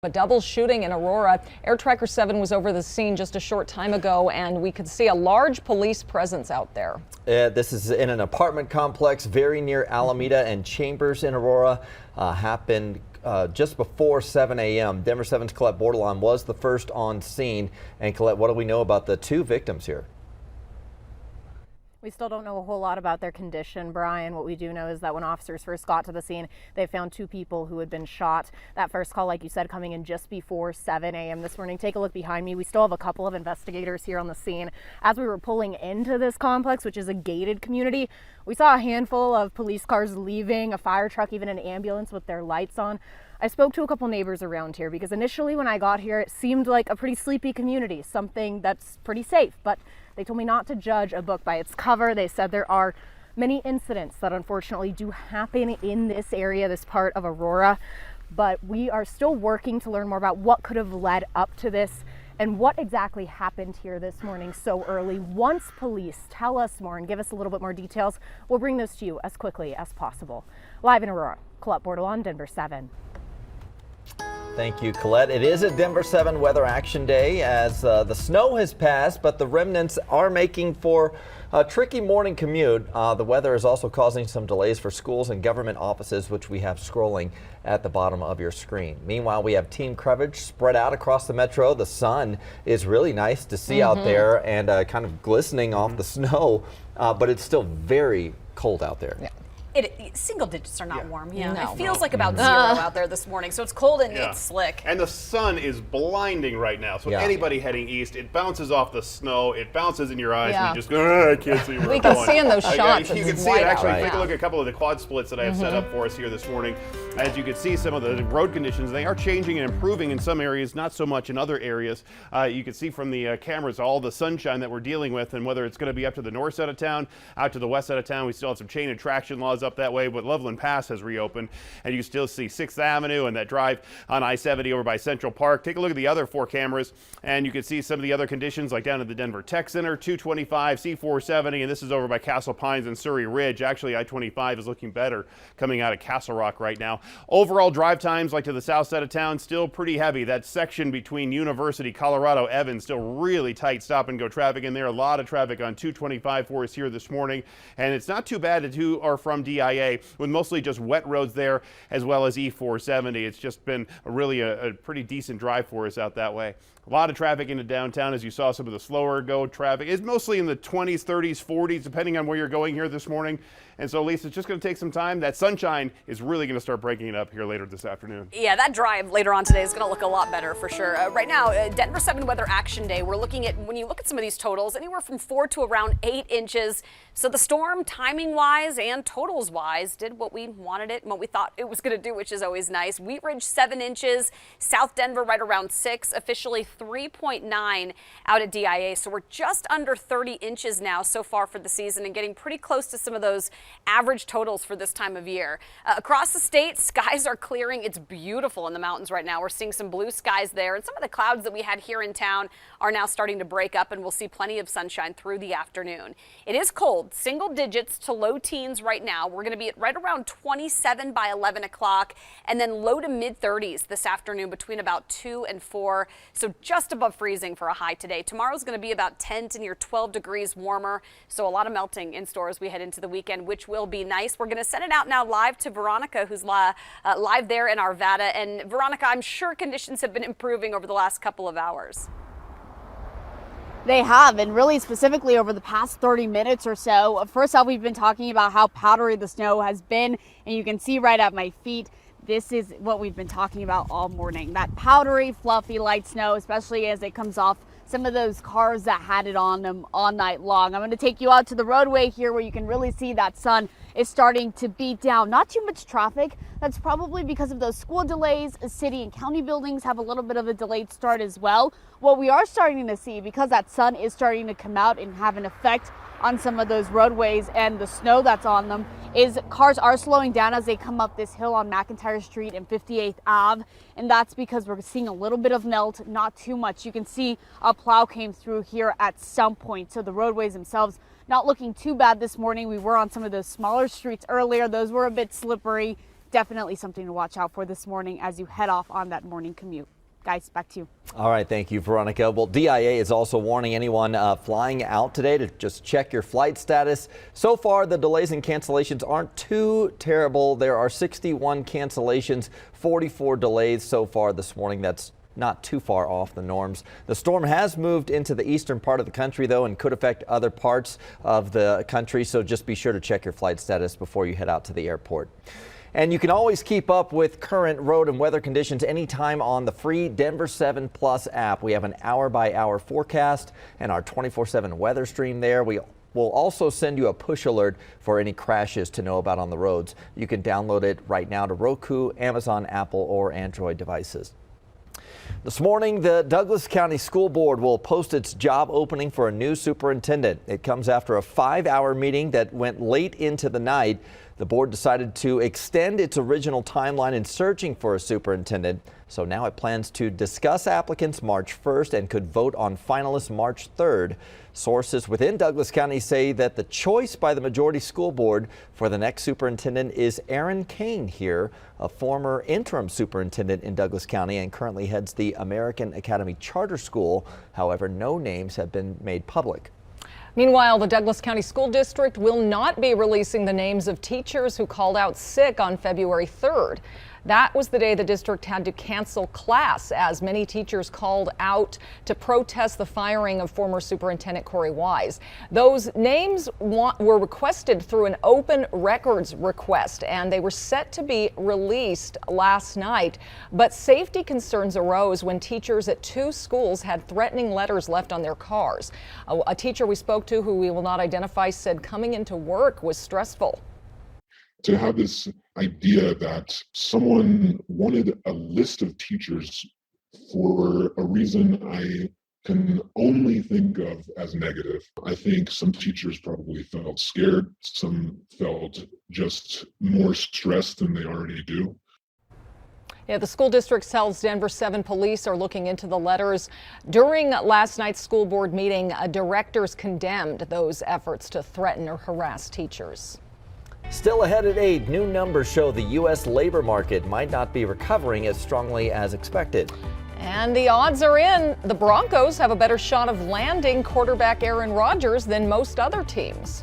A double shooting in Aurora. Air Tracker 7 was over the scene just a short time ago, and we could see a large police presence out there. This is in an apartment complex very near Alameda and Chambers in Aurora. Happened just before 7 a.m. Denver 7's Colette Bordelon was the first on scene. And Colette, what do we know about the two victims here? We still don't know a whole lot about their condition, Brian. What we do know is that when officers first got to the scene, they found two people who had been shot. That first call, like you said, coming in just before 7 a.m. this morning. Take a look behind me. We still have a couple of investigators here on the scene. As we were pulling into this complex, which is a gated community, we saw a handful of police cars leaving, a fire truck, even an ambulance with their lights on. I spoke to a couple neighbors around here because initially when I got here, it seemed like a pretty sleepy community, something that's pretty safe, but they told me not to judge a book by its cover. They said there are many incidents that unfortunately do happen in this area, this part of Aurora, but we are still working to learn more about what could have led up to this and what exactly happened here this morning so early. Once police tell us more and give us a little bit more details, we'll bring those to you as quickly as possible. Live in Aurora, Colette Bordelon, Denver 7. Thank you, Colette. It is a Denver 7 weather action day as the snow has passed, but the remnants are making for a tricky morning commute. The weather is also causing some delays for schools and government offices, which we have scrolling at the bottom of your screen. Meanwhile, we have team coverage spread out across the metro. The sun is really nice to see out there and kind of glistening off the snow, but it's still very cold out there. Yeah. Single digits are not warm. Yeah, No. it feels like about 0 out there this morning, so it's cold and it's slick. And the sun is blinding right now, so anybody heading east, it bounces off the snow, it bounces in your eyes, and you just go, I can't see where We I'm can going. see in those shots. You can it's see white it actually. out. Take a look at a couple of the quad splits that I have set up for us here this morning. As you can see, some of the road conditions, they are changing and improving in some areas, not so much in other areas. You can see from the cameras all the sunshine that we're dealing with, and whether it's going to be up to the north side of town, out to the west side of town. We still have some chain and traction laws up that way, but Loveland Pass has reopened, and you still see 6th Avenue and that drive on I-70 over by Central Park. Take a look at the other 4 cameras, and you can see some of the other conditions, like down at the Denver Tech Center, 225, C470, and this is over by Castle Pines and Surrey Ridge. Actually, I-25 is looking better coming out of Castle Rock right now. Overall drive times, like to the south side of town, still pretty heavy. That section between University, Colorado, Evans, still really tight stop-and-go traffic in there. A lot of traffic on 225 for us here this morning, and it's not too bad that you are from DIA, with mostly just wet roads there, as well as E470. It's just been really a pretty decent drive for us out that way. A lot of traffic into downtown, as you saw. Some of the slower go traffic is mostly in the 20s, 30s, 40s, depending on where you're going here this morning. And so, Lisa, it's just going to take some time. That sunshine is really going to start breaking it up here later this afternoon. Yeah, that drive later on today is going to look a lot better for sure. Right now, Denver 7 weather action day. We're looking at, when you look at some of these totals, anywhere from 4 to around 8 inches. So the storm, timing-wise and totals-wise, did what we wanted it and what we thought it was going to do, which is always nice. Wheat Ridge, 7 inches. South Denver, right around 6. Officially 3.9 out at DIA. So we're just under 30 inches now so far for the season and getting pretty close to some of those average totals for this time of year. Across the state, skies are clearing. It's beautiful in the mountains right now. We're seeing some blue skies there, and some of the clouds that we had here in town are now starting to break up, and we'll see plenty of sunshine through the afternoon. It is cold, single digits to low teens right now. We're going to be at right around 27 by 11 o'clock, and then low to mid 30s this afternoon between about 2 and 4. So just above freezing for a high today. Tomorrow's going to be about 10 to near 12 degrees warmer. So a lot of melting in store as we head into the weekend, which will be nice. We're going to send it out now live to Veronica, who's live there in Arvada. And Veronica, I'm sure conditions have been improving over the last couple of hours. They have, and really specifically over the past 30 minutes or so. First off, we've been talking about how powdery the snow has been, and you can see right at my feet, this is what we've been talking about all morning. That powdery, fluffy, light snow, especially as it comes off some of those cars that had it on them all night long. I'm going to take you out to the roadway here where you can really see that sun is starting to beat down. Not too much traffic. That's probably because of those school delays. City and county buildings have a little bit of a delayed start as well. What we are starting to see, because that sun is starting to come out and have an effect on some of those roadways and the snow that's on them, is cars are slowing down as they come up this hill on McIntyre Street and 58th Ave. And that's because we're seeing a little bit of melt, not too much. You can see a plow came through here at some point. So the roadways themselves not looking too bad this morning. We were on some of those smaller streets earlier. Those were a bit slippery. definitely something to watch out for this morning as you head off on that morning commute. Guys, back to you. All right, thank you, Veronica. Well, DIA is also warning anyone flying out today to just check your flight status. So far, the delays and cancellations aren't too terrible. There are 61 cancellations, 44 delays so far this morning. That's not too far off the norms. The storm has moved into the eastern part of the country, though, and could affect other parts of the country. So just be sure to check your flight status before you head out to the airport. And you can always keep up with current road and weather conditions anytime on the free Denver 7 Plus app. We have an hour-by-hour forecast and our 24/7 weather stream there. We will also send you a push alert for any crashes to know about on the roads. You can download it right now to Roku, Amazon, Apple, or Android devices. This morning, the Douglas County School Board will post its job opening for a new superintendent. It comes after a 5-hour meeting that went late into the night. The board decided to extend its original timeline in searching for a superintendent. So now it plans to discuss applicants March 1st and could vote on finalists March 3rd. Sources within Douglas County say that the choice by the majority school board for the next superintendent is Aaron Kane here, a former interim superintendent in Douglas County and currently heads the American Academy Charter School. However, no names have been made public. Meanwhile, the Douglas County School District will not be releasing the names of teachers who called out sick on February 3rd. That was the day the district had to cancel class as many teachers called out to protest the firing of former Superintendent Corey Wise. Those names were requested through an open records request, and they were set to be released last night. But safety concerns arose when teachers at 2 schools had threatening letters left on their cars. A teacher we spoke to, who we will not identify, said coming into work was stressful. To have this idea that someone wanted a list of teachers for a reason I can only think of as negative. I think some teachers probably felt scared. Some felt just more stressed than they already do. Yeah, the school district tells Denver 7 police are looking into the letters. During last night's school board meeting, directors condemned those efforts to threaten or harass teachers. Still ahead at 8, new numbers show the U.S. labor market might not be recovering as strongly as expected. And the odds are in. The Broncos have a better shot of landing quarterback Aaron Rodgers than most other teams.